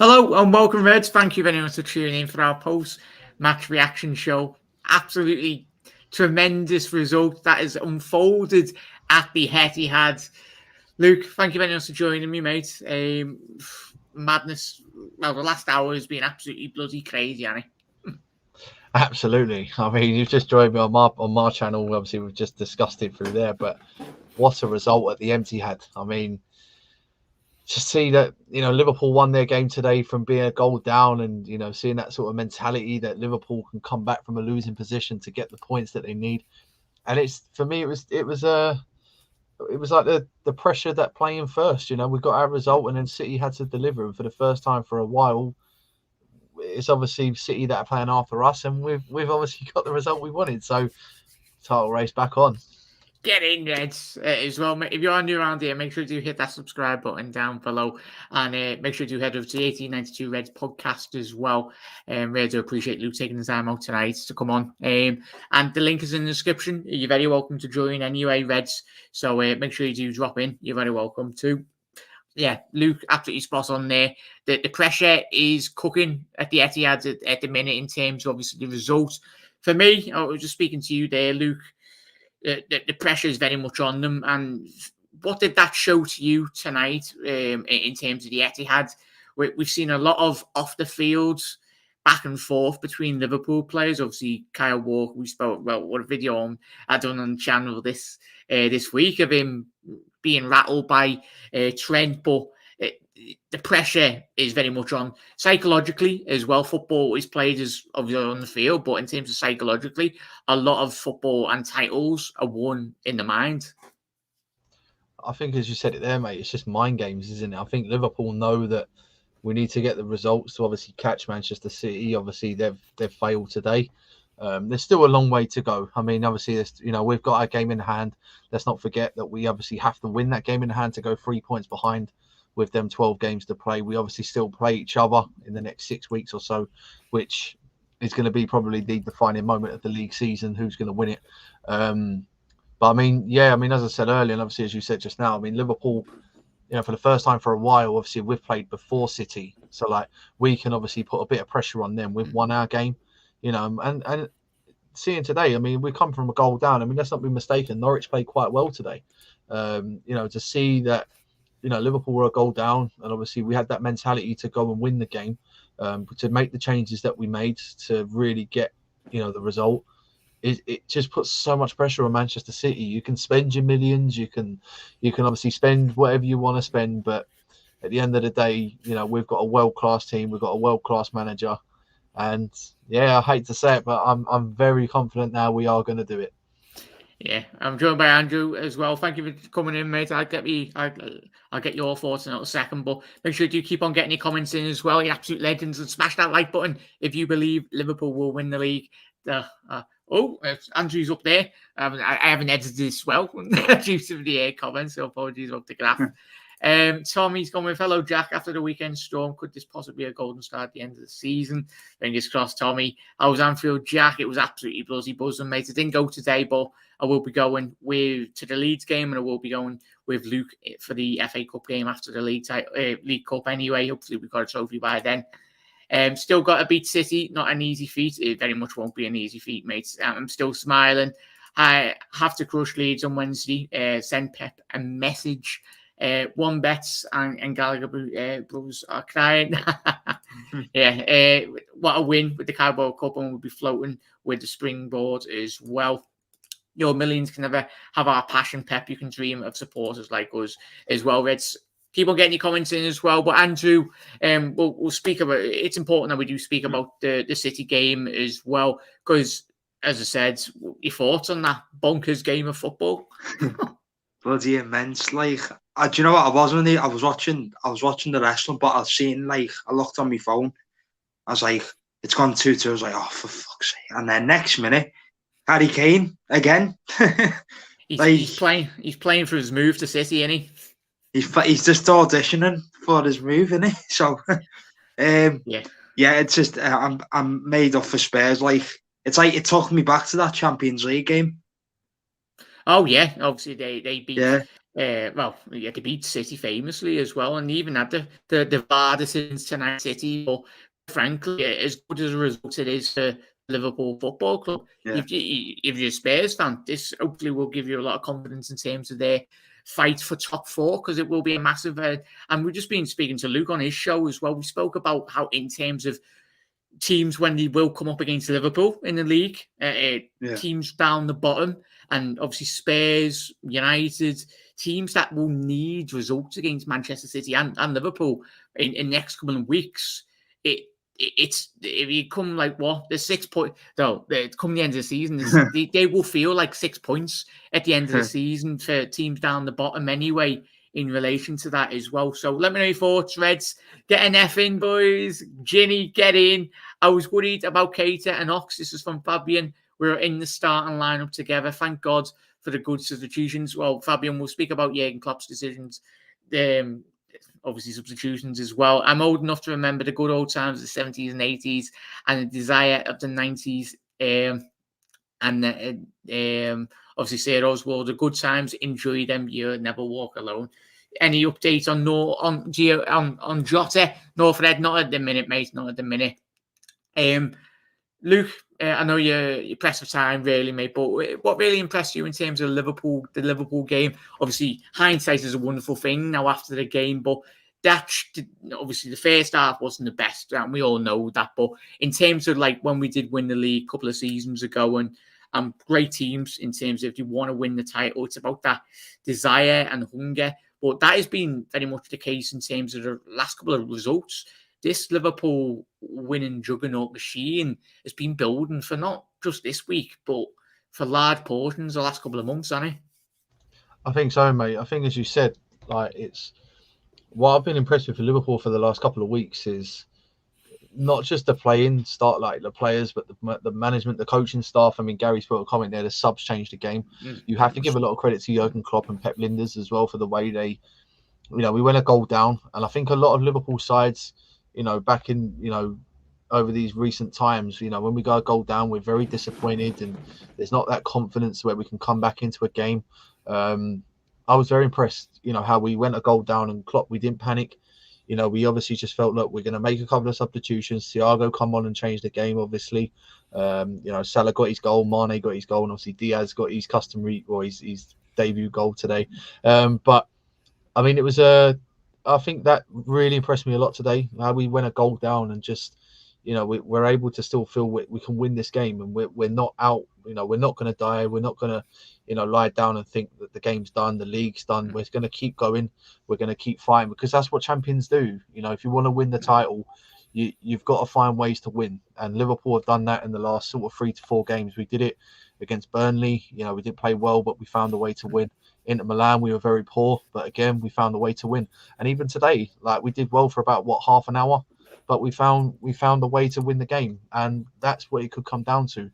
Hello and welcome, Reds. Thank you very much for tuning in for our post-match reaction show. Absolutely tremendous result that has unfolded at the Etihad. Luke, thank you very much for joining me, mate. Madness. Well, the last hour has been absolutely bloody crazy, Annie. Absolutely. I mean, you've just joined me on my channel. Obviously, we've just discussed it through there, but what a result at the Etihad. I mean, to see that, Liverpool won their game today from being a goal down and, seeing that sort of mentality that Liverpool can come back from a losing position to get the points that they need. And for me, it was like the pressure that playing first, we got our result and then City had to deliver. And for the first time for a while, it's obviously City that are playing after us, and we've obviously got the result we wanted. So, title race back on. Get in, Reds, as well. If you are new around here, make sure to hit that subscribe button down below, and make sure to head over to the 1892 Reds podcast as well. Really do appreciate Luke taking the time out tonight to come on. And the link is in the description. You're very welcome to join anyway, Reds. So make sure you do drop in. You're very welcome to. Yeah, Luke, absolutely spot on there. The pressure is cooking at the Etihad at the minute in terms of obviously the results. For me, I was just speaking to you there, Luke. The pressure is very much on them. And what did that show to you tonight in terms of the Etihad? We've seen a lot of off the field back and forth between Liverpool players. Obviously, Kyle Walker, we spoke about what a video I done on the channel this week of him being rattled by Trent, but the pressure is very much on psychologically as well. Football is played as obviously on the field, but in terms of psychologically, a lot of football and titles are won in the mind. I think, as you said it there, mate, it's just mind games, isn't it? I think Liverpool know that we need to get the results to obviously catch Manchester City. Obviously, they've failed today. There's still a long way to go. I mean, obviously, we've got our game in hand. Let's not forget that we obviously have to win that game in hand to go 3 points behind with them 12 games to play. We obviously still play each other in the next 6 weeks or so, which is going to be probably the defining moment of the league season, who's going to win it. But I mean, as I said earlier, and obviously, as you said just now, I mean, Liverpool, for the first time for a while, obviously, we've played before City. So, we can obviously put a bit of pressure on them. We've won our game. And seeing today, I mean, we come from a goal down. I mean, let's not be mistaken. Norwich played quite well today. To see that, Liverpool were a goal down, and obviously we had that mentality to go and win the game, to make the changes that we made to really get, the result. It just puts so much pressure on Manchester City. You can spend your millions, you can obviously spend whatever you want to spend, but at the end of the day, we've got a world-class team, we've got a world-class manager. And I hate to say it, but I'm very confident now we are going to do it. Yeah, I'm joined by Andrew as well. Thank you for coming in, mate. I'll get your thoughts in a little but make sure you do keep on getting your comments in as well. You absolute legends, and smash that like button if you believe Liverpool will win the league. Andrew's up there. I haven't edited this well due to the comments, so apologies about the graph. Tommy's gone with hello, Jack. After the weekend storm, could this possibly be a golden star at the end of the season? Fingers crossed, Tommy. I was Anfield, Jack. It was absolutely bloody buzzing, mate. I didn't go today, but I will be going to the Leeds game, and I will be going with Luke for the FA Cup game after the League Cup anyway. Hopefully, we've got a trophy by then. Still got to beat City. Not an easy feat. It very much won't be an easy feat, mate. I'm still smiling. I have to crush Leeds on Wednesday. Send Pep a message. One bets and Gallagher brothers are crying. What a win with the Carabao Cup, and we'll be floating with the springboard as well. Your millions can never have our passion, Pep. You can dream of supporters like us as well, Reds. Keep on getting your comments in as well. But Andrew, we'll speak about it. It's important that we do speak about the City game as well, because, as I said, your thoughts on that bonkers game of football? Bloody immense. Do you know what? I was watching the wrestling, but I looked on my phone. I was like, it's gone 2-2. I was like, oh, for fuck's sake. And then next minute, Harry Kane again. He's playing for his move to City, isn't he? He's just auditioning for his move, isn't he? So, it's just I'm made up for Spurs. It's like it took me back to that Champions League game. Oh yeah, obviously they beat Well, yeah, they beat City famously as well, and even had the VAR decisions tonight, City. But frankly, as good as a result it is for Liverpool Football Club, Yeah. if you're a Spurs fan, this hopefully will give you a lot of confidence in terms of their fight for top four, because it will be a massive. And we've just been speaking to Luke on his show as well. We spoke about how, in terms of teams when they will come up against Liverpool in the league, teams down the bottom, and obviously Spurs, United, teams that will need results against Manchester City and Liverpool in next couple of weeks. It's if you come like the 6 point, though, come the end of the season, they will feel like 6 points at the end of the season for teams down the bottom anyway, in relation to that as well. So let me know your thoughts, Reds. Get an F in, boys. Ginny, get in. I was worried about Keita and Ox. This is from Fabian. We're in the starting lineup together. Thank God for the good substitutions. Well, Fabian, we'll speak about Jurgen Klopp's decisions. Obviously substitutions as well. I'm old enough to remember the good old times of the 70s and 80s and the desire of the 90s. Obviously, say Oswald, the good times, enjoy them. You never walk alone. Any update on Jota? No, Fred, not at the minute, mate. Not at the minute. Luke, I know you're pressed for time, really, mate. But what really impressed you in terms of the Liverpool game? Obviously, hindsight is a wonderful thing now after the game, but obviously the first half wasn't the best, and we all know that. But in terms of like when we did win the league a couple of seasons ago, and great teams in terms of if you want to win the title, it's about that desire and hunger. But that has been very much the case in terms of the last couple of results. This Liverpool winning juggernaut machine has been building for not just this week, but for large portions the last couple of months, hasn't it? I think so, mate. I think, as you said, like, it's what I've been impressed with for Liverpool for the last couple of weeks is not just the playing start, like the players, but the management, the coaching staff. I mean, Gary's put a comment there, the subs changed the game. You have to give a lot of credit to Jurgen Klopp and Pep Linders as well for the way they, we went a goal down. And I think a lot of Liverpool sides, back in, over these recent times, when we go a goal down, we're very disappointed and there's not that confidence where we can come back into a game. I was very impressed, how we went a goal down and Klopp, we didn't panic. We obviously just felt, look, we're going to make a couple of substitutions. Thiago come on and change the game, obviously. Salah got his goal, Mane got his goal, and obviously Diaz got his customary, or his debut goal today. But, I mean, it was I think that really impressed me a lot today, how we went a goal down and just, we're able to still feel we can win this game, and we're not out, we're not going to die. We're not going to, lie down and think that the game's done, the league's done. We're going to keep going. We're going to keep fighting, because that's what champions do. If you want to win the title, you've got to find ways to win. And Liverpool have done that in the last sort of 3 to 4 games. We did it against Burnley. We didn't play well, but we found a way to win. Inter Milan, we were very poor, but again, we found a way to win. And even today, like, we did well for about half an hour, but we found a way to win the game, and that's what it could come down to.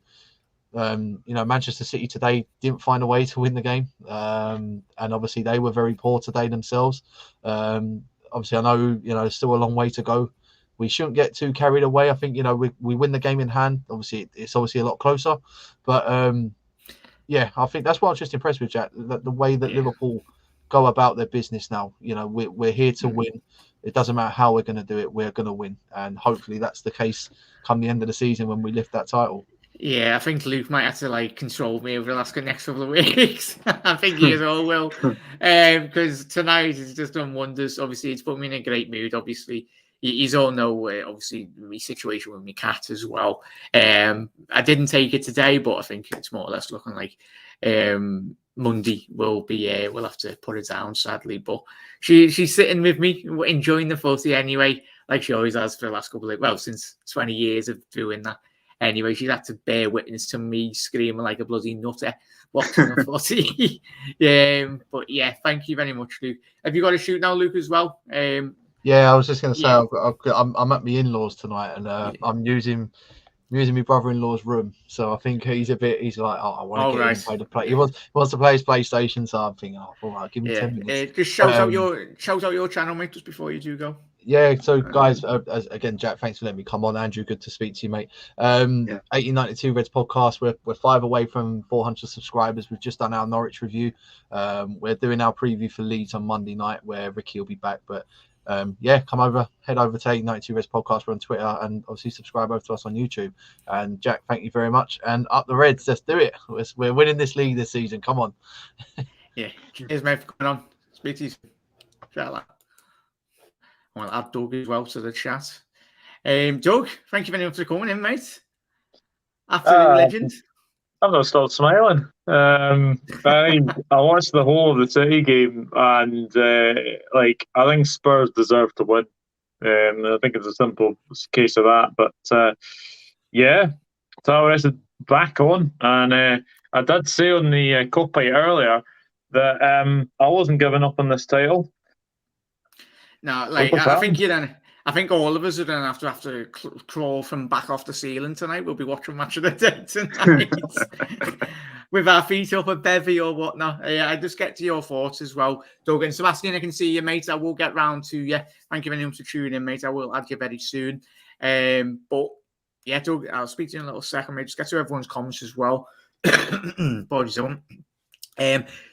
Manchester City today didn't find a way to win the game, and obviously they were very poor today themselves. Obviously, I know there's still a long way to go. We shouldn't get too carried away. I think we win the game in hand. Obviously, it's obviously a lot closer, but I think that's what I was just impressed with, Jack. The way that Liverpool go about their business now. We're here to win. It doesn't matter how we're going to do it. We're going to win, and hopefully that's the case come the end of the season when we lift that title. Yeah, I think Luke might have to control me over the next couple of weeks. I think he all will, because tonight he's just done wonders. Obviously, it's put me in a great mood. Obviously, you all know, obviously, my situation with my cat as well. I didn't take it today, but I think it's more or less looking like Monday will be. We'll have to put it down, sadly. But she's sitting with me, enjoying the footy anyway, like she always has for the last since 20 years of doing that. Anyway, she's had to bear witness to me screaming like a bloody nutter watching the footy. But yeah, thank you very much, Luke. Have you got to shoot now, Luke, as well? Yeah, I was just going to say, I'm at my in-laws tonight, and I'm using my brother-in-law's room. So I think he's like, I want to get him to play the play. He wants to play his PlayStation, so I'm thinking, all right, give me 10 minutes. Just shout out your channel, mate, just before you do go. Yeah, so guys, again, Jack, thanks for letting me come on. Andrew, good to speak to you, mate. 1892 Reds podcast. We're 5 away from 400 subscribers. We've just done our Norwich review. We're doing our preview for Leeds on Monday night, where Ricky will be back. But come over, head over to 1892 Reds podcast. We're on Twitter, and obviously subscribe over to us on YouTube. And Jack, thank you very much. And up the Reds, let's do it. We're winning this league this season. Come on. Yeah, cheers, mate, for coming on. Speak to you soon. Well, I'll add Doug as well to the chat. Doug, thank you very much for coming in, mate. Absolute legend. I'm not stopped smiling. I watched the whole of the City game, and I think Spurs deserve to win. I think it's a simple case of that. But Tavares is back on, and I did say on the copy earlier that I wasn't giving up on this title. No, I think you're then. I think all of us are going to have to crawl from back off the ceiling tonight. We'll be watching Match of the Day tonight with our feet up a bevy or whatnot. I just get to your thoughts as well, Doug. And Sebastian, I can see you, mate. I will get round to you. Thank you very much for tuning in, mate. I will add you very soon. But yeah, Doug, I'll speak to you in a little second, mate. Just get to everyone's comments as well. Apologies on.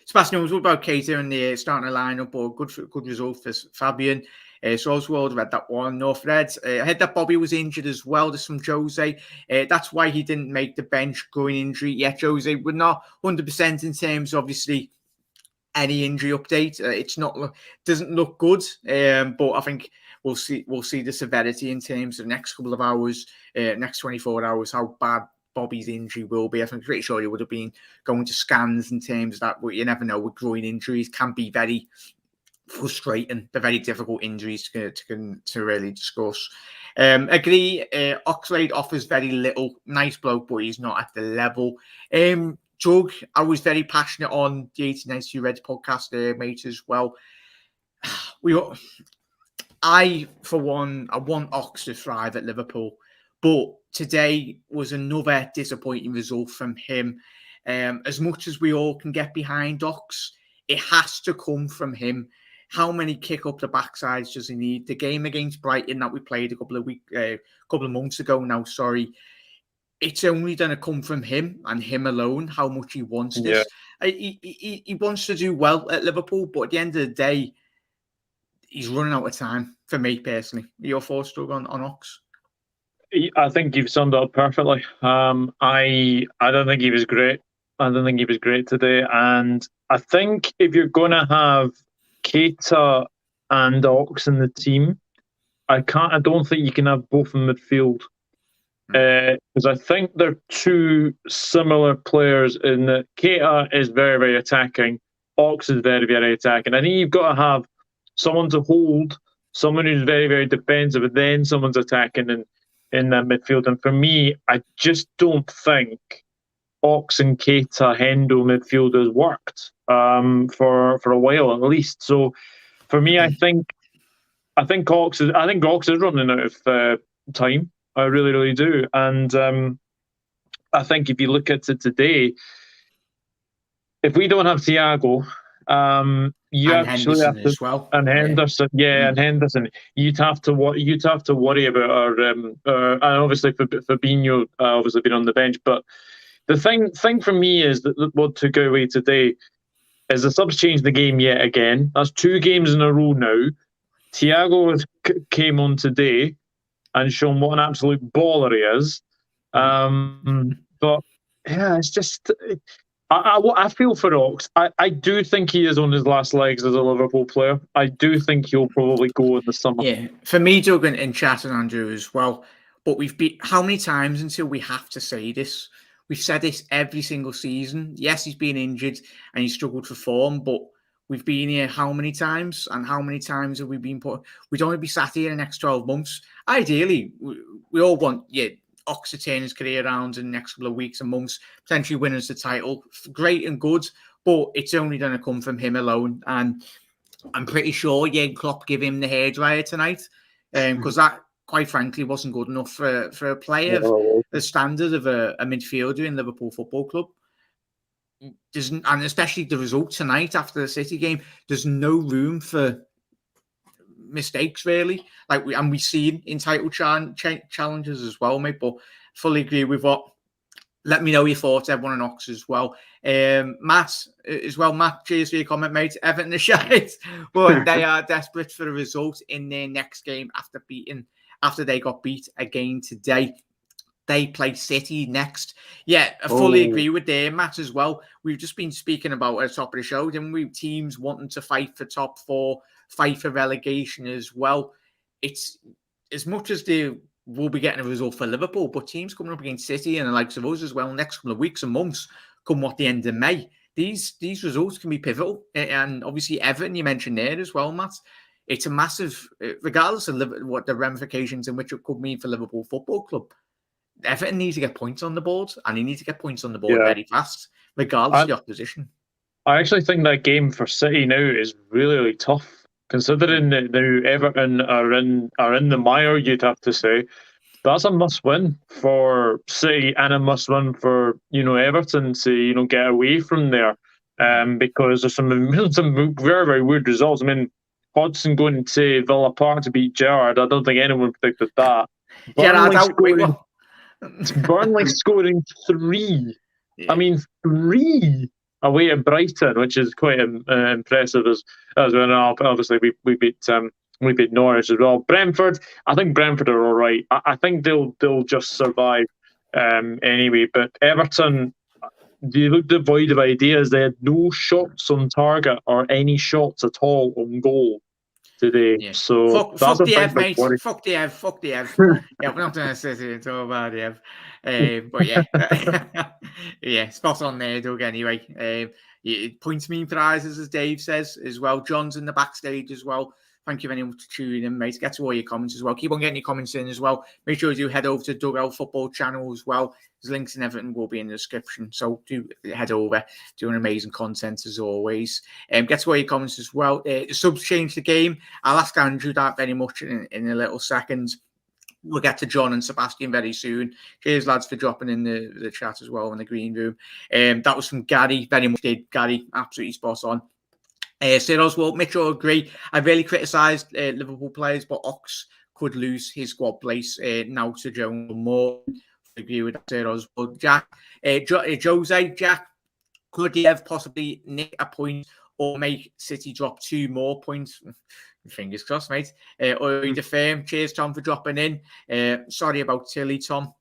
Sebastian, what about Keita and the starting lineup? But good result for Fabian. So Oswald read that one. North Reds. I heard that Bobby was injured as well. There's some Jose. That's why he didn't make the bench going injury. Yet Jose, we're not 100% in terms of obviously any injury update. It's not doesn't look good. But I think we'll see the severity in terms of the next couple of hours, next 24 hours, how bad Bobby's injury will be. I think pretty sure he would have been going to scans in terms of that, but you never know with groin injuries can be very frustrating. They're very difficult injuries to really discuss. Agree. Oxlade offers very little. Nice bloke, but he's not at the level. Doug, I was very passionate on the 1892 Reds podcast, mate, as well. I want Ox to thrive at Liverpool, but today was another disappointing result from him. As much as we all can get behind Ox, it has to come from him. How many kick up the backsides does he need? The game against Brighton that we played a couple of months ago now, it's only going to come from him and him alone, how much he wants this. He wants to do well at Liverpool, but at the end of the day, he's running out of time for me personally. Your thoughts, Doug, on Ox? I think you've summed it up perfectly. I don't think he was great. I don't think he was great today. And I think if you're going to have Keita and Ox in the team, I don't think you can have both in midfield. Because I think they're two similar players in that Keita is very, very attacking. Ox is very, very attacking. I think you've got to have someone to hold, someone who's very, very defensive, and then someone's attacking in that midfield. And for me, I just don't think Ox and Keita Hendo midfield has worked for a while at least. So for me, I think Ox is running out of time. I really, really do. And I think if you look at it today, if we don't have Thiago, you and actually Henderson have to, as well, and Henderson, and Henderson. You'd have to worry about our and obviously Fabinho obviously been on the bench. But the thing for me is that what took away today is the subs changed the game yet again. That's 2 games in a row now. Thiago came on today and shown what an absolute baller he is. But yeah, it's just. I feel for Ox. I do think he is on his last legs as a Liverpool player. I do think he'll probably go in the summer. Yeah, for me, Doug, and chat and Andrew as well. But we've been how many times until we have to say this? We've said this every single season. Yes, he's been injured and he's struggled for form, but we've been here how many times? And how many times have we been put? We'd only be sat here in the next 12 months. Ideally, we all want, Ox to turn his career around in the next couple of weeks and months, potentially win us the title. Great and good, but it's only going to come from him alone. And I'm pretty sure Klopp give him the hairdryer tonight because that, quite frankly, wasn't good enough for a player of the standard of a midfielder in Liverpool Football Club. And especially the result tonight after the City game, there's no room for mistakes, really. Like we see in title challenges as well, mate. But fully agree with what. Let me know your thoughts, everyone on Ox as well. Matt, as well. Matt, cheers for your comment, mate. Everton are shite, but they are desperate for a result in their next game after they got beat again today. They play City next. Yeah, I fully agree with there, Matt, as well. We've just been speaking about at the top of the show, didn't we? Teams wanting to fight for top four, fight for relegation as well. It's as much as we'll be getting a result for Liverpool, but teams coming up against City and the likes of us as well next couple of weeks and months, come what the end of May. These results can be pivotal. And obviously Everton, you mentioned there as well, Matt. It's a massive, regardless of what the ramifications in which it could mean for Liverpool Football Club. Everton needs to get points on the board, and they need to get points on the board very fast, regardless of the opposition. I actually think that game for City now is really, really tough, considering that now Everton are in the mire. You'd have to say that's a must-win for City and a must-win for Everton to get away from there, because there's some very, very weird results. I mean, Hodgson going to Villa Park to beat Gerrard. I don't think anyone predicted that. Burnley scoring 3. Yeah. I mean, 3 away at Brighton, which is quite impressive as well. Obviously, we beat Norwich as well. Brentford, I think Brentford are all right. I think they'll just survive anyway. But Everton, they looked devoid of ideas. They had no shots on target or any shots at all on goal today. Yeah. So fuck the Ev, mate. Fuck the Ev. Yeah, we're not going to sit here and talk about the Ev. But yeah, yeah, spot on there, Doug. Anyway, points mean prizes, as Dave says as well. John's in the backstage as well. Thank you very much for tuning in, mate. Get to all your comments as well. Keep on getting your comments in as well. Make sure you head over to Dugout Football channel as well. There's links and everything will be in the description. So do head over. Doing amazing content as always. Get to all your comments as well. The subs changed the game. I'll ask Andrew that very much in a little second. We'll get to John and Sebastian very soon. Cheers, lads, for dropping in the chat as well in the green room. That was from Gary. Very much did. Gary, absolutely spot on. Sir Oswald, Mitchell, agree. I really criticised Liverpool players, but Ox could lose his squad place now to Joe Moore. I agree with that, Sir Oswald. Jack, Jose, Jack, could he have possibly nick a point or make City drop 2 more points? Fingers crossed, mate. Or the firm. Cheers, Tom, for dropping in. Sorry about Tilly, Tom.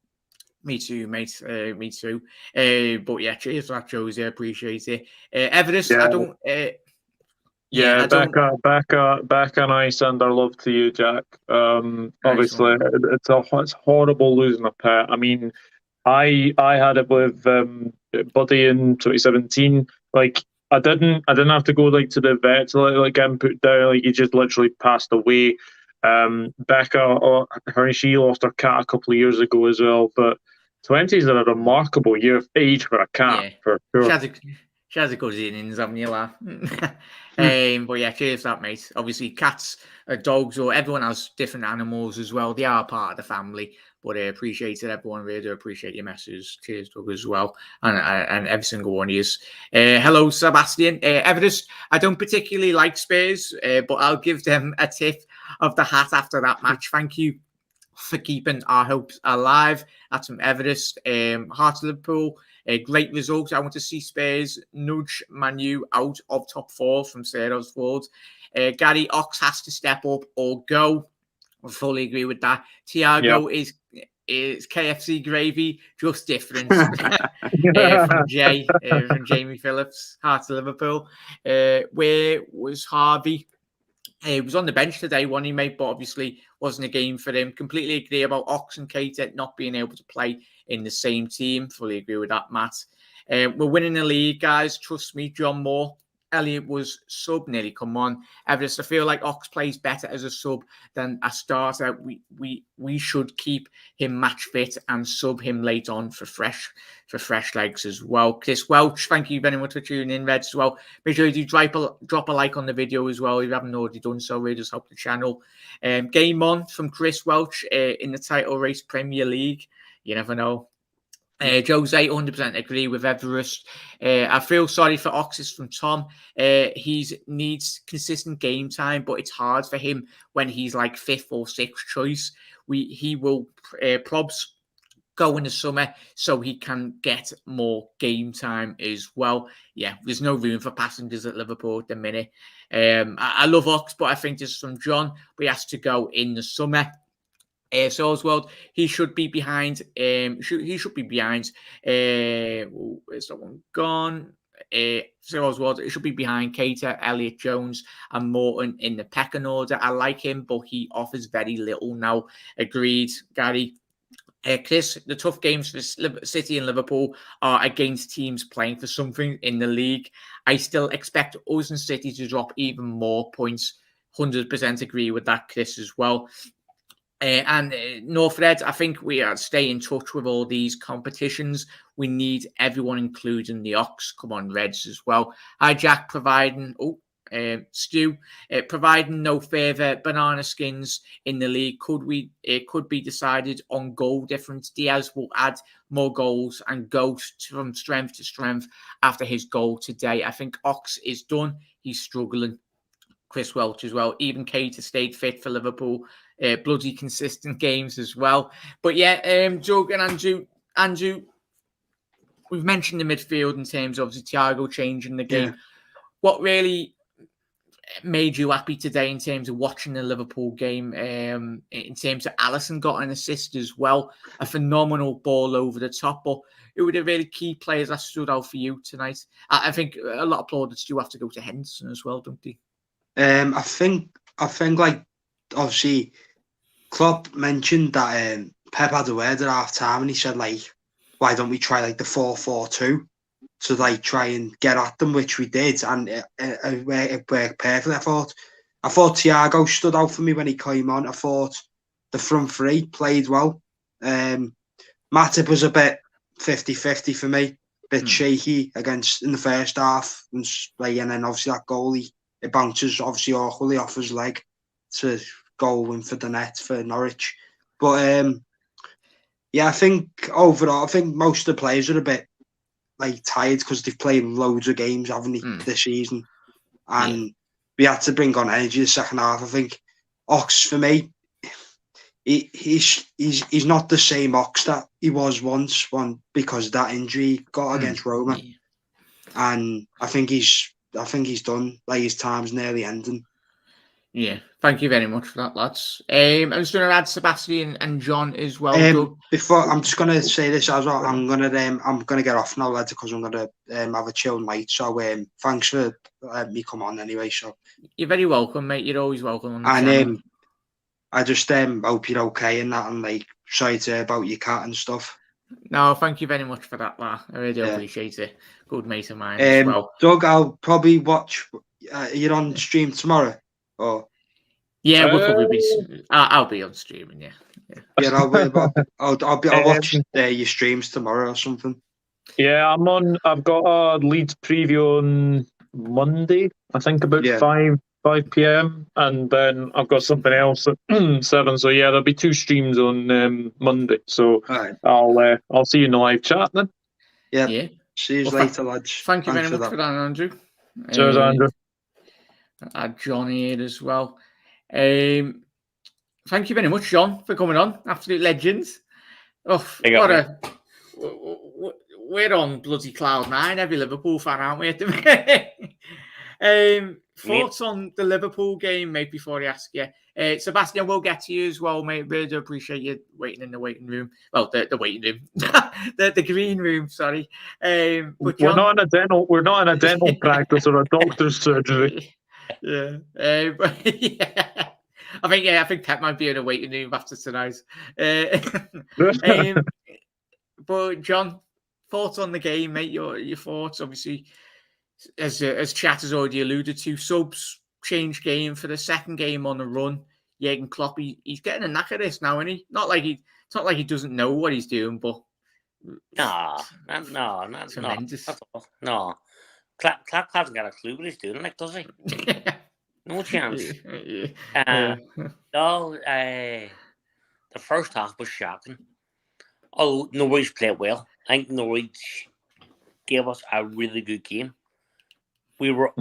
Me too, mate. Me too. But yeah, cheers for that, Jose. I appreciate it. Everest, yeah. I don't... Becca and I send our love to you, Jack. Obviously, it's horrible losing a pet. I mean, I had it with Buddy in 2017. Like, I didn't have to go to the vet to get him put down. Like, he just literally passed away. Becca, she lost her cat a couple of years ago as well. But 20s are a remarkable year of age for a cat, for sure. She has a good innings, haven't you, lad? But yeah, cheers for that, mate. Obviously, cats, dogs, or everyone has different animals as well. They are part of the family. But I appreciate it, everyone. Really do appreciate your messages. Cheers, Doug, as well. And every single one of you. Hello, Sebastian. Everest, I don't particularly like Spurs, but I'll give them a tip of the hat after that match. Thank you for keeping our hopes alive. That's from Everest. Heart of Liverpool. A great result. I want to see Spurs nudge Man U out of top 4 from Sir Oswald. Gary, Ox has to step up or go. I fully agree with that. Thiago is KFC gravy, just different. From Jamie Phillips, Heart of Liverpool. Where was Harvey? He was on the bench today, wasn't he, mate? But obviously wasn't a game for him. Completely agree about Ox and Keita not being able to play in the same team. Fully agree with that, Matt. We're winning the league, guys. Trust me, John Moore. Elliott was sub nearly. Come on, Everest. I feel like Ox plays better as a sub than a starter. We should keep him match fit and sub him late on for fresh legs as well. Chris Welch, thank you very much for tuning in, Reds, as well. Make sure you drop a like on the video as well if you haven't already done so. Really just help the channel. Game on from Chris Welch in the title race Premier League. You never know. Jose, 100% agree with Everest. I feel sorry for Oxis from Tom. He needs consistent game time, but it's hard for him when he's like 5th or 6th choice. He will probs go in the summer so he can get more game time as well. Yeah, there's no room for passengers at Liverpool at the minute. I love Ox, but I think this is from John. But he has to go in the summer. So Oswald, he should be behind. He should be behind. Is someone gone? So Oswald, it should be behind Keita, Elliott Jones, and Morton in the pecking order. I like him, but he offers very little now. Agreed, Gary. Chris, the tough games for City and Liverpool are against teams playing for something in the league. I still expect us and City to drop even more points. 100% agree with that, Chris, as well. And North Reds, I think we are stay in touch with all these competitions. We need everyone, including the Ox. Come on, Reds as well. Hi, Jack, providing Stu, providing no further banana skins in the league. It could be decided on goal difference. Diaz will add more goals and go from strength to strength after his goal today. I think Ox is done. He's struggling. Chris Welch as well. Even Keita stayed fit for Liverpool. Bloody consistent games as well. But yeah, Doug and Andrew, we've mentioned the midfield in terms of Thiago changing the game. Yeah. What really made you happy today in terms of watching the Liverpool game? In terms of Alisson got an assist as well, a phenomenal ball over the top. But who were the really key players that stood out for you tonight? I think a lot of plaudits do have to go to Henderson as well, don't they? I think like obviously Klopp mentioned that Pep had a word at half time and he said like, why don't we try like the 4-4-2 to like try and get at them, which we did, and it worked perfectly. I thought Thiago stood out for me when he came on. I thought the front three played well. Matip was a bit 50-50 for me, a bit shaky in the first half, and then obviously that goalie. It bounces obviously awkwardly off his leg to go in for the net for Norwich. But yeah, I think overall, most of the players are a bit like tired because they've played loads of games, haven't they, this season? And we had to bring on energy the second half. I think Ox, for me, he's not the same Ox that he was once, because of that injury he got against Roma. And I think he's done. Like, his time's nearly ending. Yeah, thank you very much for that, lads. I'm just going to add Sebastian and John as well. Before, I'm just going to say this as well. I'm going to get off now, lads, because I'm going to have a chill night. So thanks for letting me come on anyway. So you're very welcome, mate. You're always welcome on the channel. I just hope you're okay and that, and like sorry to hear about your cat and stuff. No, thank you very much for that, La. I really appreciate it. Good mate of mine as well. Doug, I'll probably watch. You're on stream tomorrow, or yeah, we'll probably be. I'll be on streaming. Yeah. I'll watch your streams tomorrow or something. Yeah, I'm on. I've got a Leeds preview on Monday. I think about 5 p.m. and then I've got something else at 7. So yeah, there'll be 2 streams on Monday. So I'll see you in the live chat then. Yeah. See you later, lads. Thank you very much for that, Andrew. Cheers, Andrew. Add John here as well. Thank you very much, John, for coming on. Absolute legends. Oh, we're on bloody cloud 9. Every Liverpool fan, aren't we, at the minute? Thoughts on the Liverpool game, mate, before I ask you. Sebastian, we'll get to you as well, mate. Really do appreciate you waiting in the waiting room. Well, the waiting room. the green room, sorry. But John, we're not in a dental practice or a doctor's surgery. Yeah. I think Pep might be in a waiting room after tonight. But John, thoughts on the game, mate? Your thoughts, obviously, as Chat has already alluded to, subs change game for the second game on the run. Jurgen Klopp, he's getting a knack at this now, isn't he? It's not like he doesn't know what he's doing, but no, tremendous. No, Klopp hasn't got a clue what he's doing, like, does he? No chance. No, the first half was shocking. Oh, Norwich played well. I think Norwich gave us a really good game. We were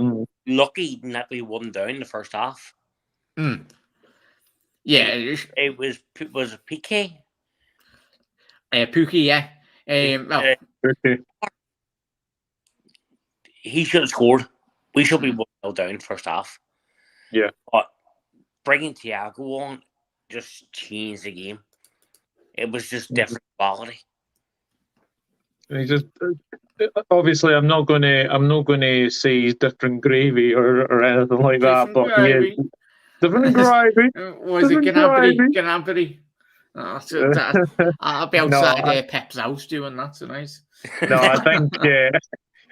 lucky that we won down the first half. Yeah, it was PK. Pookie, yeah. Well, he should have scored. We should be 1-0 down first half. Yeah, but bringing Thiago on just changed the game. It was just different quality. He just obviously I'm not gonna say he's different gravy or anything like that, but he is different gravy. Was it Gnabry? I'll be outside Pep's house doing that tonight. No, I think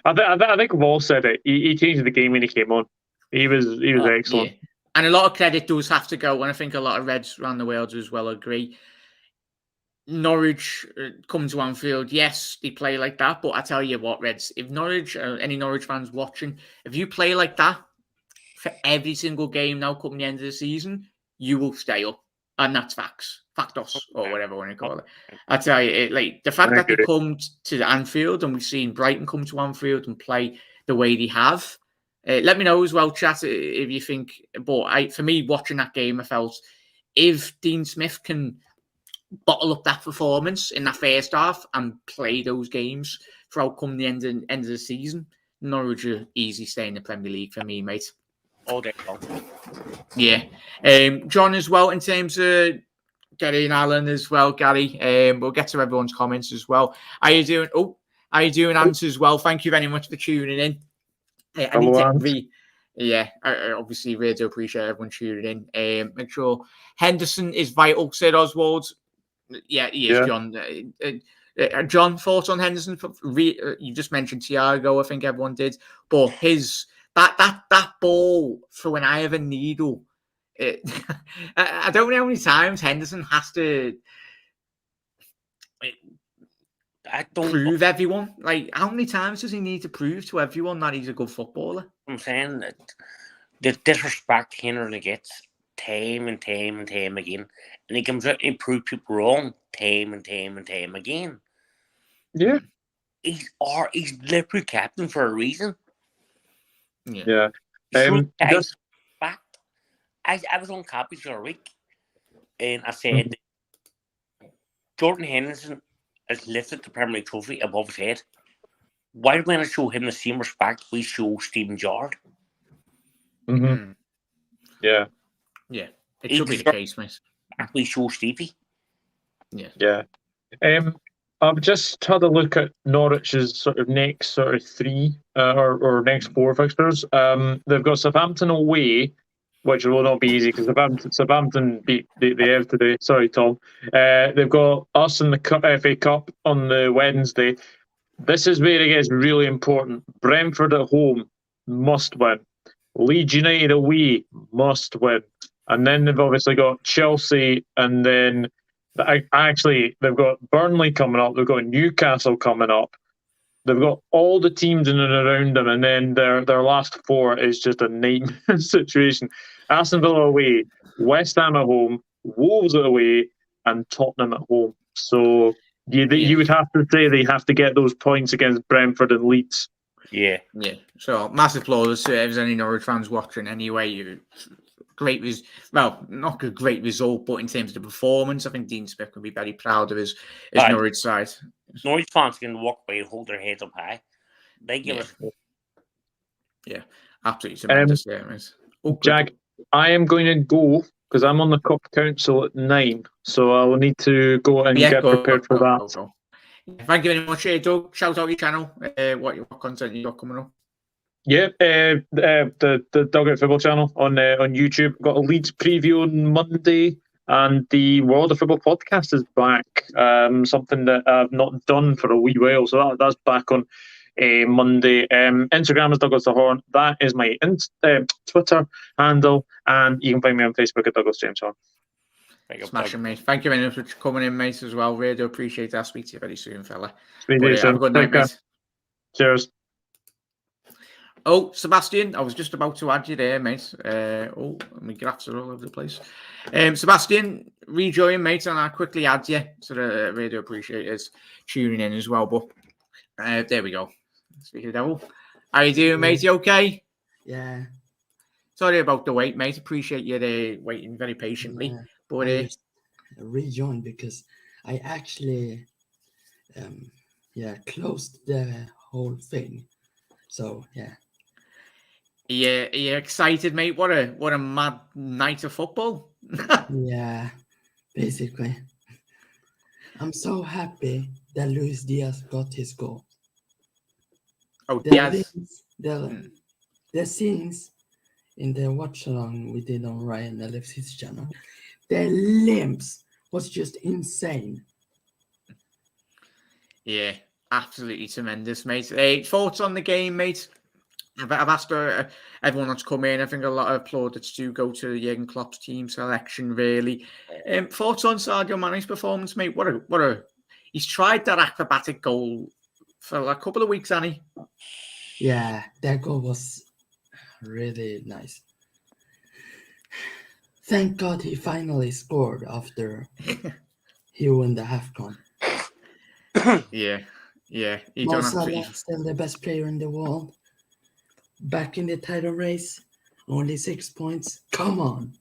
I think we've all said it. He changed the game when he came on. He was excellent. Yeah. And a lot of credit does have to go, and I think a lot of Reds around the world as well agree. Norwich come to Anfield, yes, they play like that, but I tell you what, Reds, if Norwich, any Norwich fans watching, if you play like that for every single game now coming the end of the season, you will stay up. And that's facts. Factos, or whatever you want to call it. I tell you, like the fact that they come to Anfield and we've seen Brighton come to Anfield and play the way they have. Let me know as well, chat, if you think. But for me, watching that game, I felt if Dean Smith can bottle up that performance in that first half and play those games throughout come the end of the season, Norwich are easy stay in the Premier League for me, mate. All day long. Yeah. John as well, in terms of Gary and Alan as well, Gary. We'll get to everyone's comments as well. How you doing? How you doing, Ant, as well? Thank you very much for tuning in. I obviously really do appreciate everyone tuning in. Make sure Henderson is vital, said Oswald. Yeah, he is, John. John, thoughts on Henderson? You just mentioned Thiago, I think everyone did. But his that ball for when I have a needle, I don't know how many times Henderson has to prove everyone. Like, how many times does he need to prove to everyone that he's a good footballer? I'm saying that the disrespect Henderson gets time and time again, and he comes out and proves people wrong time and time again. Yeah, he's Liverpool captain for a reason. Yeah. Just fact. I was on Cabbage the other week, and I said Jordan Henderson has lifted the Premier League trophy above his head. Why do we not show him the same respect we show Steven Gerrard? Mm-hmm. Yeah. Yeah. It should be the case, mate. We show Stevie. Yeah. I've just had a look at Norwich's sort of next three or next four fixtures. They've got Southampton away, which will not be easy because Southampton beat the Ev today. Sorry, Tom. They've got us in the FA Cup on the Wednesday. This is where it gets really important. Brentford at home, must win. Leeds United away, must win. And then they've obviously got Chelsea, and then they've got Burnley coming up. They've got Newcastle coming up. They've got all the teams in and around them, and then their last four is just a nightmare situation. Aston Villa away, West Ham at home, Wolves away, and Tottenham at home. So you would have to say they have to get those points against Brentford and Leeds. Yeah. So massive applause to if there's any Norwich fans watching. Anyway, not a great result, but in terms of the performance, I think Dean Smith can be very proud of his Norwich side. Norwich fans can walk away and hold their heads up high. They give us. Yeah, absolutely tremendous. Jack, I am going to go because I'm on the Cup Council at 9, so I will need to go and get prepared for that. Go. Thank you very much, Doug. Shout out your channel. What content you got coming up? Yeah, the Dugout Football channel on YouTube. Got a Leeds preview on Monday, and the World of Football podcast is back. Something that I've not done for a wee while, so that's back on Monday. Instagram is Douglas the Horn. That is my Twitter handle, and you can find me on Facebook at Douglas James Horn. Smashing, mate. Thank you very much for coming in, mate, as well. Really do appreciate that. Speak to you very soon, fella. Speak to you soon. Have a good night, mate. Cheers. Oh, Sebastian, I was just about to add you there, mate. My graphs are all over the place. Sebastian, rejoin, mate, and I'll quickly add you. So the radio appreciators tuning in as well. But there we go. Speak of the devil. How you doing, mate? You okay? Yeah. Sorry about the wait, mate. Appreciate you there waiting very patiently. Yeah. But I just rejoined because I actually closed the whole thing. So yeah. yeah, are you excited, mate? What a mad night of football. Yeah, basically. I'm so happy that Luis Diaz got his goal. Oh, The Diaz. things, the scenes in the watch along we did on Ryan LFC's channel, the limbs was just insane. Yeah, absolutely tremendous, mate. Thoughts on the game, mate? I've asked everyone that's come in. I think a lot of plaudits do go to Jurgen Klopp's team selection, really. Thoughts on Sadio Mane's performance, mate? He's tried that acrobatic goal for a couple of weeks, hasn't he? Yeah, that goal was really nice. Thank God he finally scored after he won the AFCON. Yeah. He Mo done Salah absolutely. still the best player in the world. Back in the title race, only 6 points. Come on.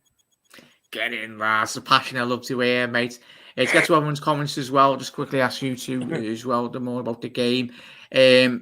Get in, lads. The passion I love to hear, mate. Let's get to everyone's comments as well. Just quickly ask you two as well, the more about the game. There's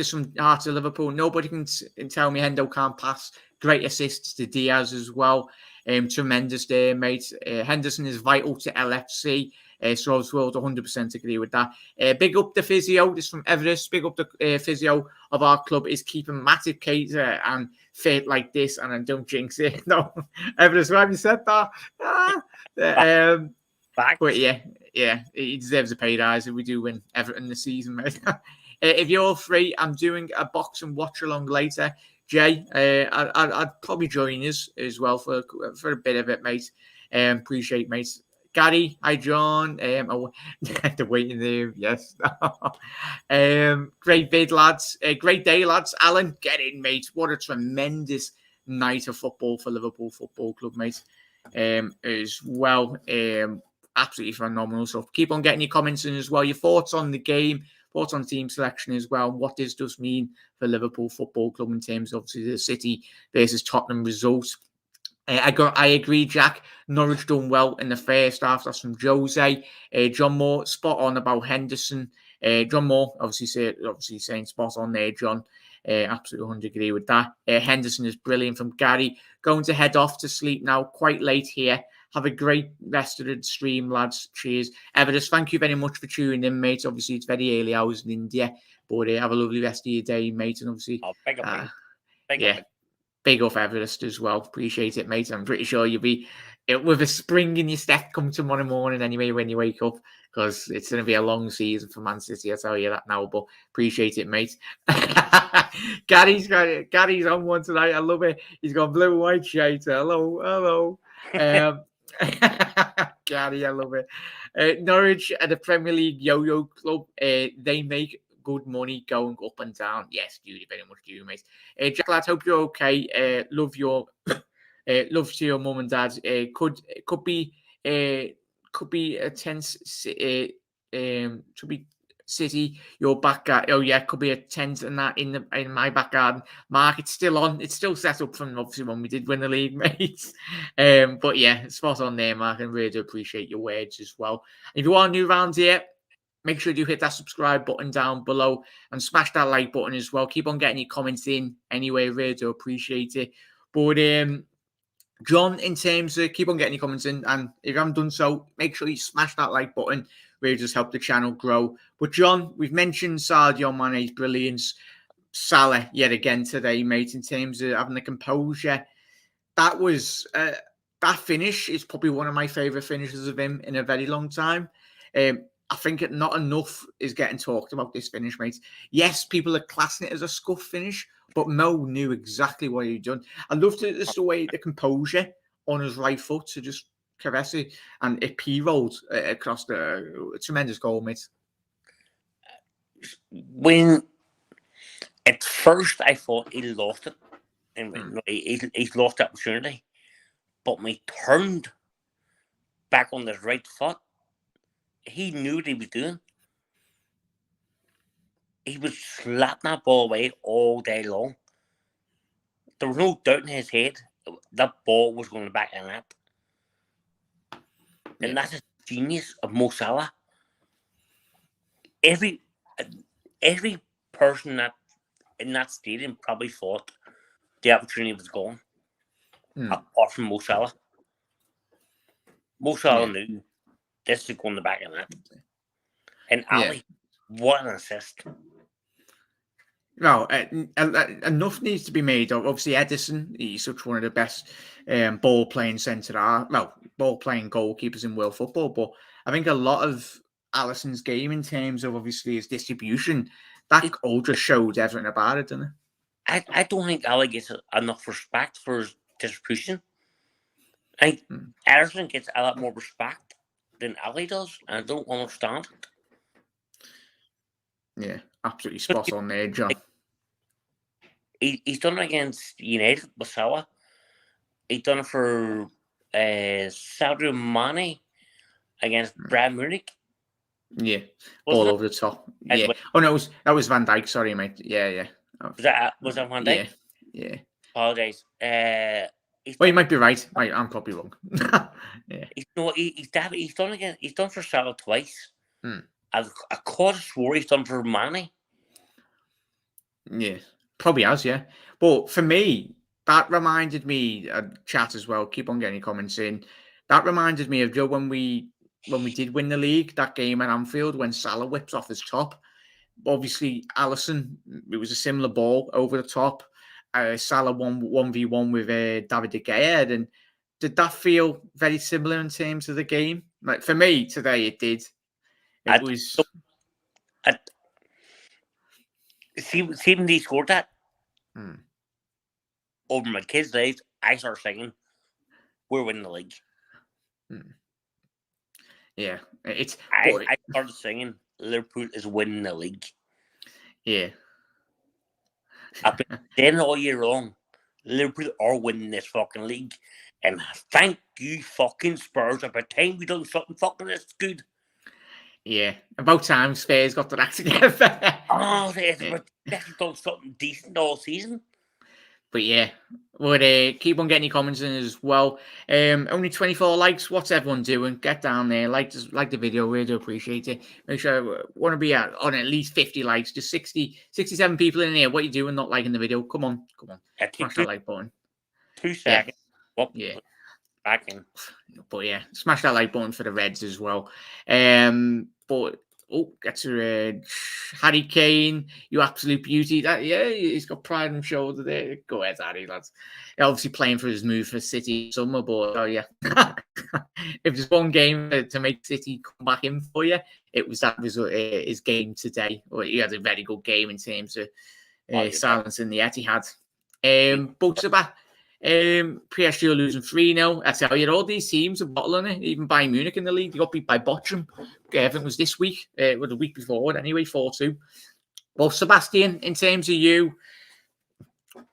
some heart of Liverpool. Nobody can tell me Hendo can't pass. Great assists to Diaz as well. Tremendous there, mate. Henderson is vital to LFC. So I was 100% agree with that. Big up the physio. This from Everest. Big up the physio of our club is keeping Matip Keita and fit like this. And I don't jinx it. No, Everest, why have you said that? But yeah, he deserves a pay rise if we do win Everton this season, mate. If you're free, I'm doing a boxing watch along later. Jay, I'd probably join us as well for a bit of it, mate. Appreciate, mate. Gary, hi John. The waiting there, yes. Great bid, lads. Great day, lads. Alan, get in, mate. What a tremendous night of football for Liverpool Football Club, mate. As well. Absolutely phenomenal. So keep on getting your comments in as well. Your thoughts on the game, thoughts on team selection as well. What this does mean for Liverpool Football Club in terms of obviously the City versus Tottenham results. I agree, Jack. Norwich done well in the first half. That's from Jose. John Moore, spot on about Henderson. John Moore, obviously saying spot on there, John. Absolutely 100 agree with that. Henderson is brilliant from Gary. Going to head off to sleep now. Quite late here. Have a great rest of the stream, lads. Cheers. Everest, thank you very much for tuning in, mate. Obviously, it's very early hours in India. But have a lovely rest of your day, mate. And obviously, big up Everest as well. Appreciate it, mate. I'm pretty sure you'll be with a spring in your step come tomorrow morning anyway when you wake up, because it's going to be a long season for Man City. I'll tell you that now, but appreciate it, mate. Gary's on one tonight. I love it. He's got blue and white shades. Hello. Gary, I love it. Norwich at the Premier League yo-yo club. They make good money going up and down. Yes, you very much do, mate. Jack, lads, hope you're okay. Love to your mum and dad. Could be a tense. Should be City. Your back garden. Oh yeah, could be a tent and that in my back garden. Mark, it's still on. It's still set up from obviously when we did win the league, mate. But yeah, spot on there, Mark. And really do appreciate your words as well. If you are new around here, make sure you hit that subscribe button down below and smash that like button as well. Keep on getting your comments in anyway. Really do appreciate it. But John, in terms of keep on getting your comments in, and if you haven't done so, make sure you smash that like button. Really just help the channel grow. But John, we've mentioned Sadio Mane's brilliance. Salah yet again today, mate, in terms of having the composure. That was that finish is probably one of my favourite finishes of him in a very long time. I think not enough is getting talked about this finish, mate. Yes, people are classing it as a scuff finish, but Mo knew exactly what he'd done. I loved the way the composure on his right foot to just caress it, and it p-rolled across the tremendous goal, mate. When At first, I thought he lost it. And he's lost the opportunity. But when he turned back on his right foot, he knew what he was doing. He was slapping that ball away all day long. There was no doubt in his head that ball was going back in net. And that's a genius of Mo Salah. Every person that in that stadium probably thought the opportunity was gone. Apart from Mo Salah. Mo Salah knew this is going back in net. And Ali, what an assist. No, enough needs to be made of. Obviously, Henderson, he's such one of the best ball-playing ball-playing goalkeepers in world football. But I think a lot of Alisson's game in terms of, obviously, his distribution, that goal just showed everything about it, doesn't it? I don't think Ali gets enough respect for his distribution. I think Alisson gets a lot more respect than Ali does, and I don't understand it. Yeah, absolutely spot on there, John. He's done it against United with Salah. He's done it for Sadio Mane against Bayern Munich. Yeah, all over the top. Yeah. Oh no, that was Van Dijk. Sorry, mate. Yeah. Was that Van Dijk? Yeah. Apologise. Well, you might be right. I'm probably wrong. Yeah. He's done again. He's done for Salah twice. I could have swore he's done for Mane. Yeah, probably has. Yeah, but for me, that reminded me. Chat as well. Keep on getting your comments in. That reminded me of when we did win the league, that game at Anfield when Salah whips off his top. Obviously, Alisson, it was a similar ball over the top. Salah 1v1 with David De Gea. And did that feel very similar in terms of the game? Like for me today, it did. See when they scored that over my kids' days, I started singing, "We're winning the league." Yeah, I started singing, "Liverpool is winning the league." Yeah, I've been saying all year long, Liverpool are winning this fucking league, and thank you, fucking Spurs. About time we done something fucking this good. Yeah, about time Spurs got their act together. They've done something decent all season. But yeah, we'll keep on getting your comments in as well. Only 24 likes. What's everyone doing? Get down there, like the video. We do appreciate it. Make sure want to be on at least 50 likes. Just 67 people in here. What are you doing? Not liking the video? Come on. Smash that like button. 2 seconds. Yeah. Back in. But yeah, smash that like button for the Reds as well. But get to Harry Kane, you absolute beauty. He's got pride on his shoulder there. Go ahead, Harry, lads. Obviously playing for his move for City summer, but if there's one game to make City come back in for you, it was his game today. He had a very good game in terms of silencing the Etihad. Bucks are back. PSG are losing 3-0. I tell you, all these teams are bottling it. Even Bayern Munich in the league, they got beat by Bochum. I think it was this week, or the week before. Anyway, 4-2. Well, Sebastian, in terms of you,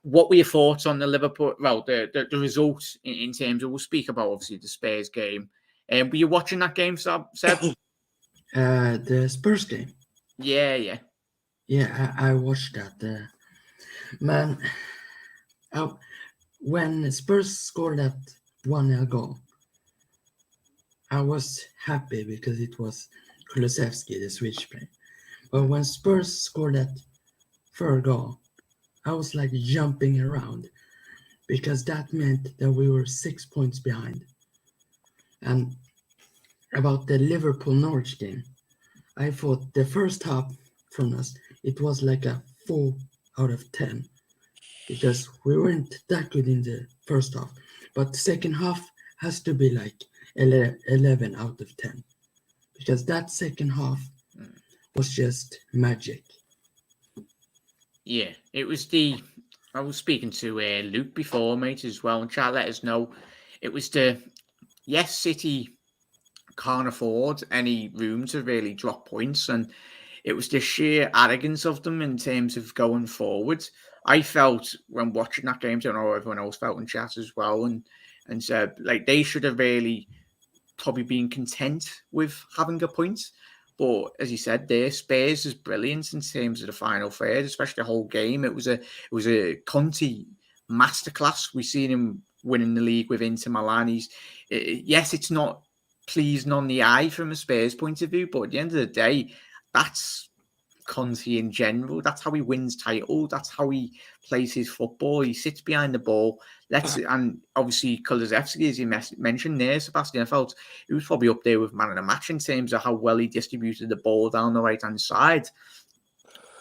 what were your thoughts on the Liverpool? Well, the result in terms of, we'll speak about obviously the Spurs game. Were you watching that game, Seb? The Spurs game. Yeah. Yeah, I watched that. Man, when Spurs scored that 1-0 goal, I was happy because it was Kulusevski, the Swedish player. But when Spurs scored that third goal, I was like jumping around because that meant that we were 6 points behind. And about the Liverpool-Norwich game, I thought the first half from us, it was like a 4 out of 10. Because we weren't that good in the first half. But the second half has to be like 11 out of 10. Because that second half was just magic. Yeah, it was I was speaking to Luke before, mate, as well, and chat let us know. It was City can't afford any room to really drop points, and it was the sheer arrogance of them in terms of going forward. I felt when watching that game, I don't know how everyone else felt in chat as well, and said like they should have really probably been content with having a point. But as you said, their Spurs is brilliant in terms of the final third, especially the whole game. It was a Conte Masterclass. We've seen him winning the league with Inter Milan. Yes, it's not pleasing on the eye from a Spurs point of view, but at the end of the day, that's Conte in general. That's how he wins titles. That's how he plays his football. He sits behind the ball. And obviously Kulusevski, as you mentioned there, Sebastian, I felt he was probably up there with man of the match in terms of how well he distributed the ball down the right hand side.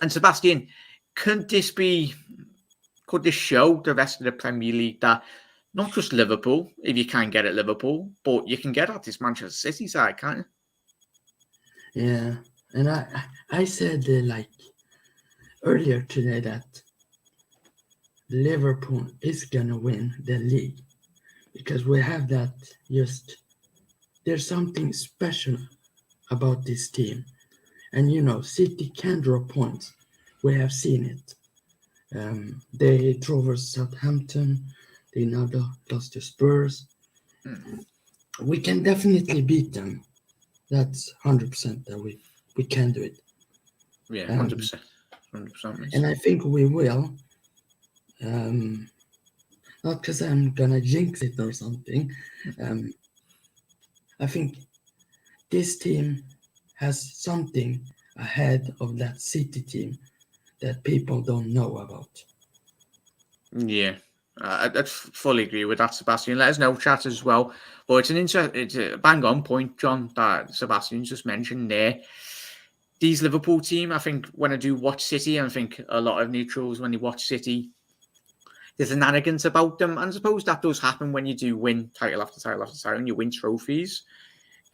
And Sebastian, could this show the rest of the Premier League that not just Liverpool, if you can get at Liverpool, but you can get at this Manchester City side, can't you? Yeah. And I said earlier today that Liverpool is gonna win the league because we have that there's something special about this team, and City can draw points. We have seen it. They drove over Southampton. They now lost to Spurs. We can definitely beat them. That's 100% that we can do it. Yeah, 100%. 100%. And I think we will. Not because I'm gonna jinx it or something. I think this team has something ahead of that City team that people don't know about. Yeah, I fully agree with that, Sebastian. Let us know, chat as well. But it's a bang on point, John, that Sebastian just mentioned there. These Liverpool team, I think when I do watch City, I think a lot of neutrals, when they watch City, there's an arrogance about them. And I suppose that does happen when you do win title after title after title and you win trophies.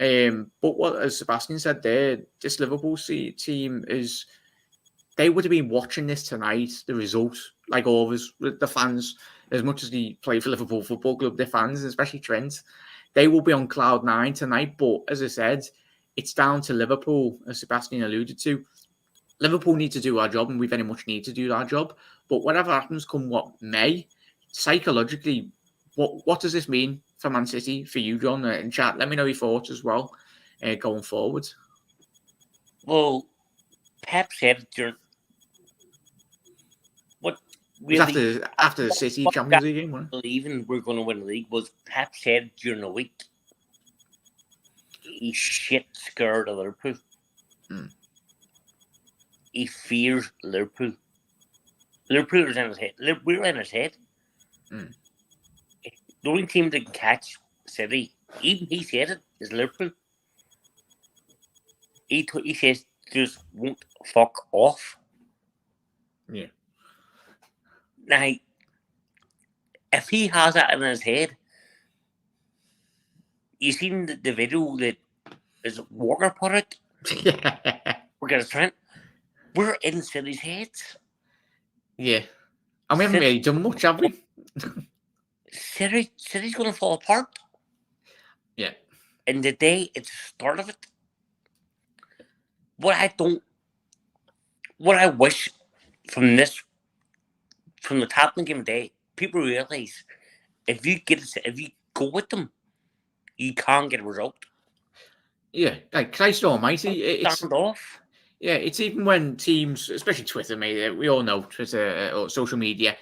But what, as Sebastian said there, this Liverpool team they would have been watching this tonight, the result, like always, with the fans, as much as they play for Liverpool Football Club, their fans, especially Trent, they will be on cloud nine tonight. But as I said, it's down to Liverpool, as Sebastian alluded to. Liverpool need to do our job, and we very much need to do our job. But whatever happens come what may, psychologically, what does this mean for Man City, for you, John? In chat, let me know your thoughts as well going forward. Well, Pep said during what really after the City Champions League game, wasn't it? Believing we're going to win the league was Pep said during the week he's shit scared of Liverpool. He fears Liverpool. Liverpool is in his head. We're in his head. The only team that can catch City, even he said it, is Liverpool. He says just won't fuck off. Yeah. Now, if he has that in his head, you seen the video that is Walker put it? Yeah. We're going to Trent. We're in City's heads. Yeah. And we haven't really done much, have we? City's going to fall apart. Yeah. And the day it's the start of it, what I wish from the Tottenham game today, people realize if you go with them, you can't get a result. Yeah, like Christ Almighty, it's off. Yeah, it's even when teams, especially Twitter, mate, we all know Twitter or social media,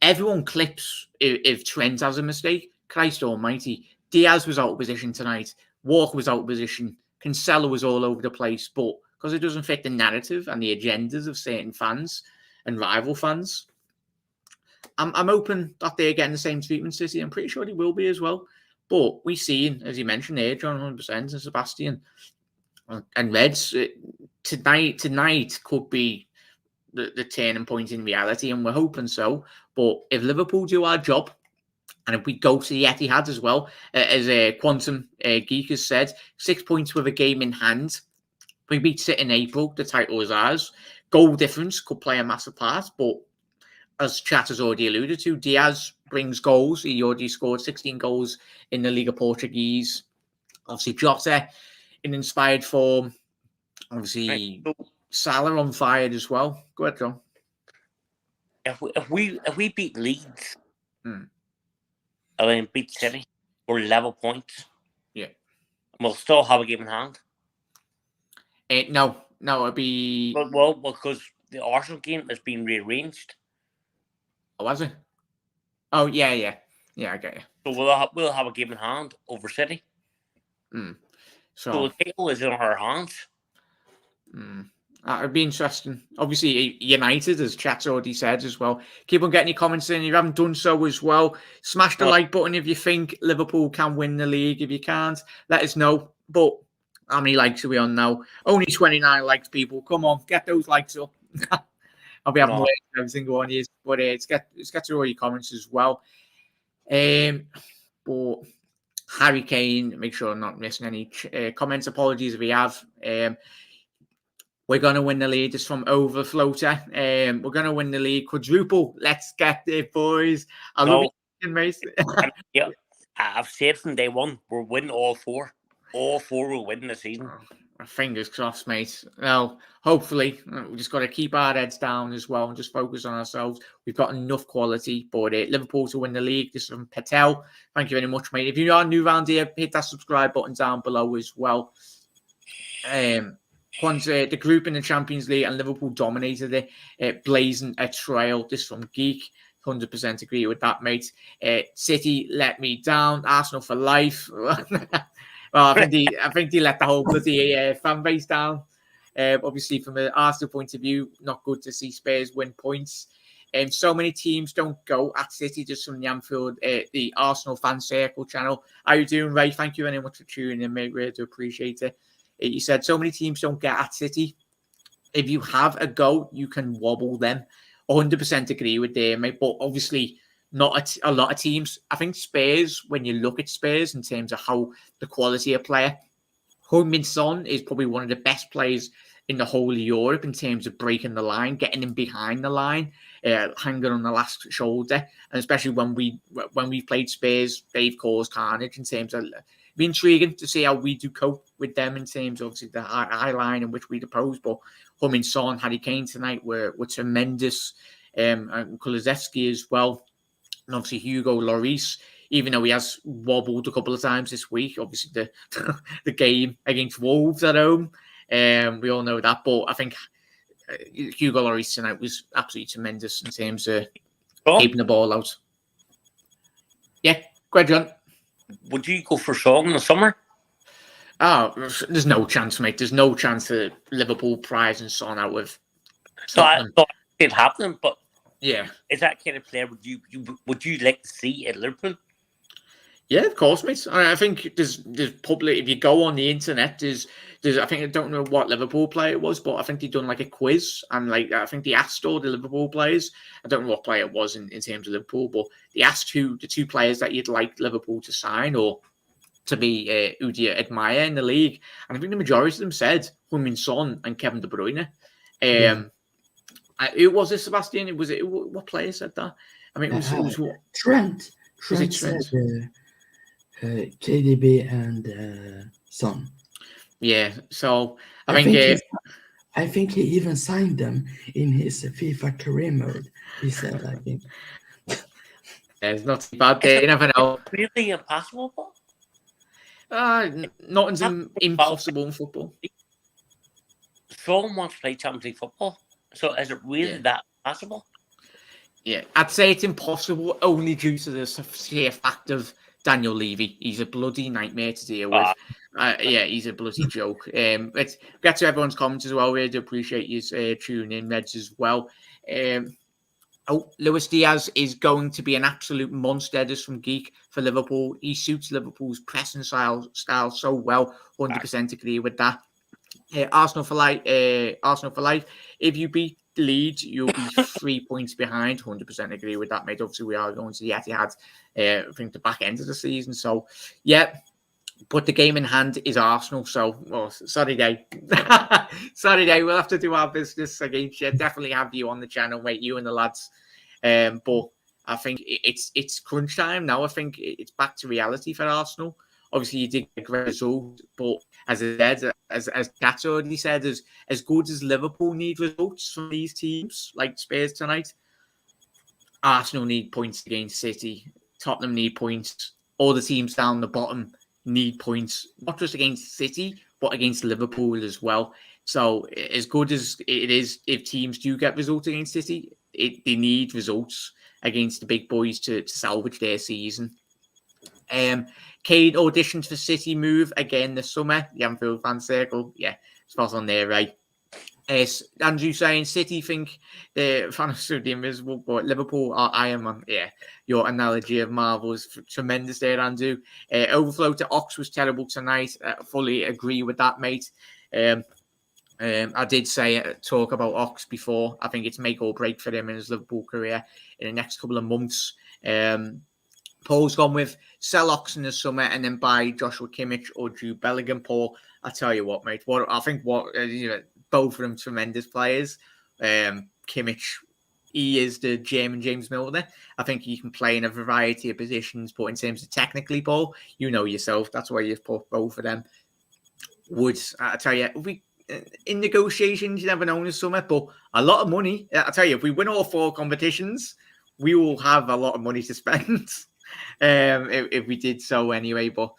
everyone clips if Trent has a mistake. Christ Almighty, Diaz was out of position tonight. Walker was out of position. Cancelo was all over the place, but because it doesn't fit the narrative and the agendas of certain fans and rival fans, I'm hoping that they're getting the same treatment, City. I'm pretty sure they will be as well. But we've seen, as you mentioned there, John, 100%, and Sebastian, and Reds, tonight could be the turning point in reality, and we're hoping so. But if Liverpool do our job, and if we go to the Etihad as well, as Quantum Geek has said, 6 points with a game in hand. We beat City in April, the title is ours. Goal difference could play a massive part, but as chat has already alluded to, Diaz brings goals. He already scored 16 goals in the Liga Portuguese. Obviously, Jota in inspired form. Obviously, Salah on fire as well. Go ahead, John. If we beat Leeds, Hmm. and then beat City, we're level points. Yeah. We'll still have a game in hand. No, it'd be. Well, because the Arsenal game has been rearranged. Oh, was it? Oh, yeah. I get you. So we'll have a game in hand over City. So the title is in our hands. It'd be interesting. Obviously, United, as chat's already said as well. Keep on getting your comments in. If you haven't done so as well, smash the like button if you think Liverpool can win the league. If you can't, let us know. But how many likes are we on now? Only 29 likes, people. Come on, get those likes up. I'll be having more every single one of you. But let's get to all your comments as well. But Harry Kane, make sure I'm not missing any comments. Apologies if we have. We're going to win the league. It's from Overfloater. We're going to win the league. Quadruple. Let's get it, boys. I love it, mate. Yeah, I've said from day one, we're winning all four. All four will win the season. Fingers crossed, mate. Well, hopefully, we just got to keep our heads down as well and just focus on ourselves. We've got enough quality, but Liverpool to win the league. This is from Patel. Thank you very much, mate. If you are new around here, hit that subscribe button down below as well. The group in the Champions League and Liverpool dominated it, blazing a trail. This from Geek. 100% agree with that, mate. City let me down. Arsenal for life. Well, I think they let the whole bloody fan base down. Obviously, from an Arsenal point of view, not good to see Spurs win points. So many teams don't go at City, just from the Anfield, the Arsenal Fan Circle channel. How are you doing, Ray? Thank you very much for tuning in, mate. Really do appreciate it. You said so many teams don't get at City. If you have a go, you can wobble them. 100% agree with them, mate. But obviously, not a lot of teams. I think Spurs, when you look at Spurs in terms of how the quality of player, Heung-min Son is probably one of the best players in the whole of Europe in terms of breaking the line, getting him behind the line, hanging on the last shoulder. And especially when we played Spurs, they've caused carnage in terms of... It'd be intriguing to see how we do cope with them in terms of obviously the high line in which we oppose. But Heung-min Son, Harry Kane tonight were tremendous. And Kulusevski as well. And obviously Hugo Lloris, even though he has wobbled a couple of times this week, obviously the game against Wolves at home, we all know that. But I think Hugo Lloris tonight was absolutely tremendous in terms of keeping the ball out. Yeah, go ahead, John. Would you go for Song in the summer? Oh, there's no chance, mate. There's no chance of Liverpool prizing Son out with. So I thought it happened, but yeah, is that kind of player would you like to see at Liverpool? Yeah, of course, mate. I think there's public. If you go on the internet, there's. I think I don't know what Liverpool player it was, but I think they've done like a quiz, and like I think they asked all the Liverpool players. I don't know what player it was in terms of Liverpool, but they asked the two players that you'd like Liverpool to sign or to be who do you admire in the league, and I think the majority of them said Heung-min Son and Kevin De Bruyne. Who was it, Sebastian? Was it what player said that? I mean, it was what? Trent. Trent said KDB and Son. Yeah, so I think he even signed them in his FIFA career mode. He said, I think. It's not too bad. You never know. Really impossible? Nothing's impossible in football. Sean wants to play Champions League football. So is it really that possible? Yeah, I'd say it's impossible only due to the sheer fact of Daniel Levy. He's a bloody nightmare to deal with. He's a bloody joke. Let's get to everyone's comments as well. We do appreciate you tuning in, Reds, as well. Luis Diaz is going to be an absolute monster. This from Geek for Liverpool. He suits Liverpool's pressing style so well. 100% agree with that. Arsenal for life. If you beat Leeds, you'll be 3 points behind. 100% agree with that, mate. Obviously, we are going to the Etihad. I think the back end of the season. So, yeah. But the game in hand is Arsenal. So, Saturday. Saturday, we'll have to do our business against you. Definitely have you on the channel, mate. You and the lads. But I think it's crunch time now. I think it's back to reality for Arsenal. Obviously, you did get a great result, but as I said, as Kat's already said, as good as Liverpool need results from these teams, like Spurs tonight, Arsenal need points against City. Tottenham need points. All the teams down the bottom need points, not just against City, but against Liverpool as well. So as good as it is, if teams do get results against City, they need results against the big boys to salvage their season. Kane auditioned for City move again this summer. The Anfield fan circle, yeah, spot on there, right? Andrew saying City think the fans of the invisible, but Liverpool are Iron Man. Yeah, your analogy of Marvel is tremendous there, Andrew. Overflow to Ox was terrible tonight. Fully agree with that, mate. I did talk about Ox before. I think it's make or break for him in his Liverpool career in the next couple of months. Paul's gone with sell Ox in the summer and then buy Joshua Kimmich or Jude Bellingham. Paul, I tell you what, mate. Both of them tremendous players. Kimmich, he is the German James Milner. I think he can play in a variety of positions, but in terms of technically, Paul, you know yourself. That's why you've put both of them. I tell you, in negotiations, you never know in the summer, but a lot of money. I tell you, if we win all 4 competitions, we will have a lot of money to spend. If we did so anyway, but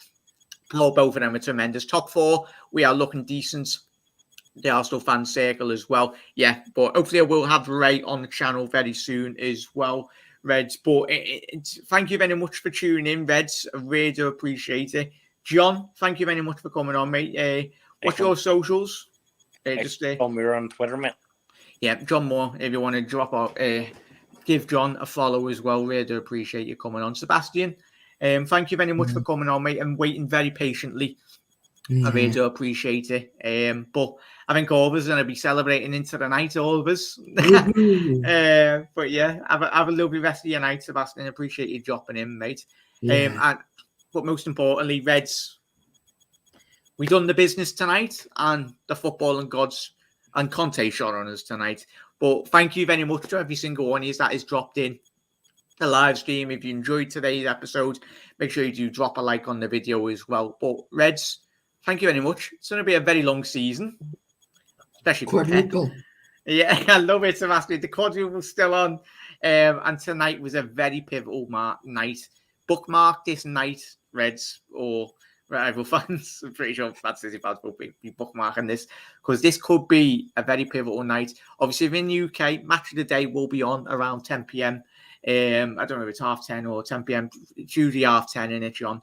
both of them are tremendous. Top 4, we are looking decent. The Arsenal fan circle as well. Yeah, but hopefully I will have Ray on the channel very soon as well, Reds. But thank you very much for tuning in, Reds. I really do appreciate it. John, thank you very much for coming on, mate. What's your socials? John Moore on Twitter, mate. Yeah, John Moore, if you want to drop out, give John a follow as well. Really do appreciate you coming on. Sebastian, thank you very much for coming on, mate, and waiting very patiently. I really do appreciate it. But I think all of us are going to be celebrating into the night, all of us. But yeah, have a lovely rest of your night, Sebastian. Appreciate you dropping in, mate. Yeah. But most importantly, Reds, we done the business tonight, and the football and gods and Conte shot on us tonight. But thank you very much to every single one of you that has dropped in the live stream. If you enjoyed today's episode, make sure you do drop a like on the video as well. But Reds, thank you very much. It's going to be a very long season, especially for Quadruple. Yeah, I love it, Sebastian. The quadruple's still on. And tonight was a very pivotal night. Bookmark this night, Reds, or rival fans. I'm pretty sure Man City fans will be bookmarking this, because this could be a very pivotal night. Obviously, in the UK, Match of the Day will be on around 10 p.m. I don't know if it's 10:30 or 10 p.m. It's usually 10:30 in it, John.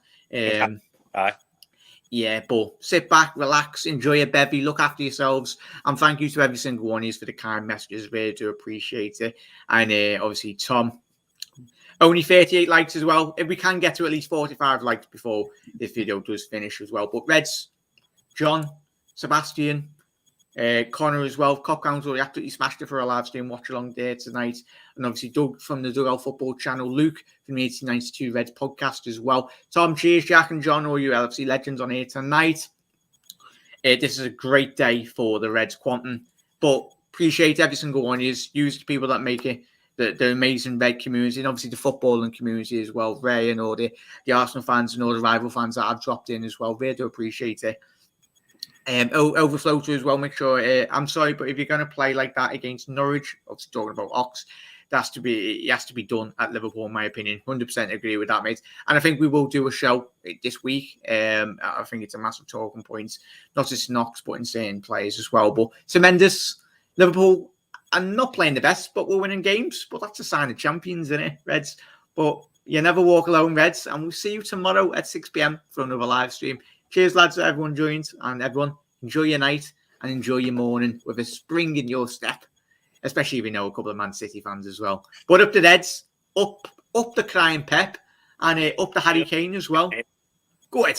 Yeah, but sit back, relax, enjoy a bevy, look after yourselves, and thank you to every single one of you for the kind messages. Really do appreciate it. And obviously, Tom, only 38 likes as well. If we can get to at least 45 likes before this video does finish as well. But Reds, John, Sebastian, Connor as well. Cop Council, he absolutely smashed it for a live stream watch along there tonight. And obviously Doug from the Dugout Football channel, Luke from the 1892 Reds podcast as well. Tom, cheers, Jack and John, all you LFC legends on here tonight. This is a great day for the Reds Quantum. But appreciate every single one of you. Use the people that make it the amazing Red community, and obviously the footballing community as well. Ray and all the Arsenal fans and all the rival fans that have dropped in as well. Really do appreciate it. Overflow to as well. Make sure. I'm sorry, but if you're going to play like that against Norwich, obviously talking about Ox, it has to be done at Liverpool, in my opinion. 100% agree with that, mate. And I think we will do a show this week. I think it's a massive talking point, not just in Ox, but in certain players as well. But tremendous. Liverpool are not playing the best, but we're winning games. But that's a sign of champions, isn't it, Reds? But you never walk alone, Reds. And we'll see you tomorrow at 6 p.m. for another live stream. Cheers, lads, that everyone joined. And everyone, enjoy your night and enjoy your morning with a spring in your step. Especially if you know a couple of Man City fans as well. But up the Reds, up the crying Pep, and up the Harry Kane as well. Go ahead.